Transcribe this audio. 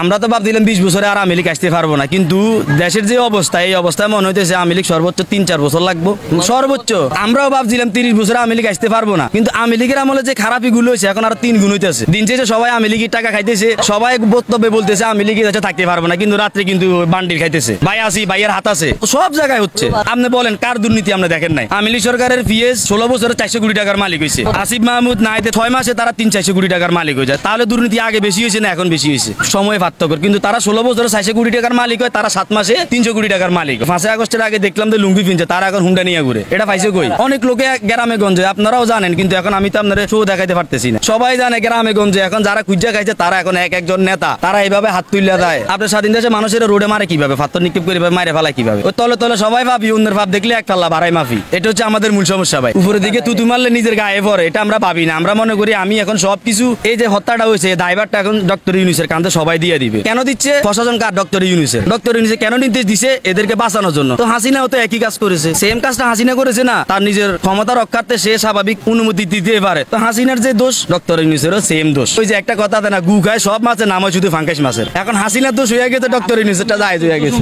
আমরা তো ভাবছিলাম 20 বছরে আর আওয়ামী লীগ আসতে পারবো না, কিন্তু দেশের যে অবস্থা এই অবস্থায় মনে হইতেছে আওয়ামী লীগ সর্বোচ্চ 3-4 বছর লাগবো সর্বোচ্চ। আমরাও ভাবছিলাম 30 বছরে আওয়ামী লীগ আসতে পারবো না, কিন্তু আওয়ামী লীগের আমলে যে খারাপই গুলো হয়েছে এখন আর 3 গুণ হইতেছে। দিন শেষে সবাই আওয়ামী লীগের টাকা খাইতেছে, সবাই বক্তব্যে বলতেছে আওয়ামী লীগের কাছে থাকতে পারবো না, কিন্তু রাত্রে কিন্তু বান্ডিল খাইতেছে, ভাই আসি ভাইয়ের হাত আছে, সব জায়গায় হচ্ছে। আপনি বলেন কার দুর্নীতি আপনি দেখেন নাই? আওয়ামী লীগ সরকারের পিএস 16 বছরে 400 কোটি টাকার মালিক হয়েছে, আসিফ মাহমুদ নাইতে 6 মাসে তারা 300-400 কোটি টাকার মালিক হয়ে যায়। তাহলে দুর্নীতি আগে বেশি হয়েছে না এখন বেশি হয়েছে? সময় পার্থক্য। কিন্তু তারা 16 বছরে 400 কোটি টাকার মালিক হয়, তারা 7 মাসে 300 কোটি টাকার মালিক। 5 আগস্টের আগে দেখলাম যে লুঙ্গি পিনছে, তারা এখন হুন্ডা নিয়ে ঘুরে। এটা পাইছে কই? অনেক লোকে গ্রামে গঞ্জে, আপনারাও জানেন, কিন্তু এখন আমি তো আপনারা শো দেখাইতে পারতেছি না। সবাই জানে গ্রামে গঞ্জে এখন যারা কুজ্জা খাইছে তারা এখন একজন নেতা, তারা এইভাবে হাত তুলে দেয়। আপনার স্বাধীন দেশে মানুষের রোডে মারে কিভাবে, পাথর নিক্ষেপ করে মারে ফেলায় কিভাবে? ওই তলে তলে সবাই ভাবি, অন্যের ভাব দেখলে এক পাল্লা ভাড়াই মাফি। এটা হচ্ছে আমাদের মূল সমস্যা ভাই। উপরের দিকে তুতু মারলে নিজের গায়ে পড়ে, এটা আমরা ভাবি না। আমরা মনে করি আমি এখন সবকিছু, এই যে হত্যাটা হয়েছে দায়ভারটা এখন ডক্টর ইউনূসের কাঁধে সবাই দিয়ে দিবে। কেন দিচ্ছে? প্রশাসন কার? ডক্টর ইউনূসের। ডক্টর ইউনূস কেন নির্দেশ দিছে? এদেরকে বাঁচানোর জন্য। তো হাসিনাও তো একই কাজ করেছে, সেম কাজটা হাসিনা করেছে না? তার নিজের ক্ষমতা রক্ষার্থে সে স্বাভাবিক অনুমতি দিতে পারে। তো হাসিনার যে দোষ, ডক্টর ইউনূসেরও সেম দোষ। ওই যে একটা কথা না, গু খায় সব মাছের নাম হয় শুধু ফাঙ্কাস মাছের। এখন হাসিনার দোষ হয়ে গেছে, ডক্টর ইউনূসেরটা জায়েজ হয়ে গেছে।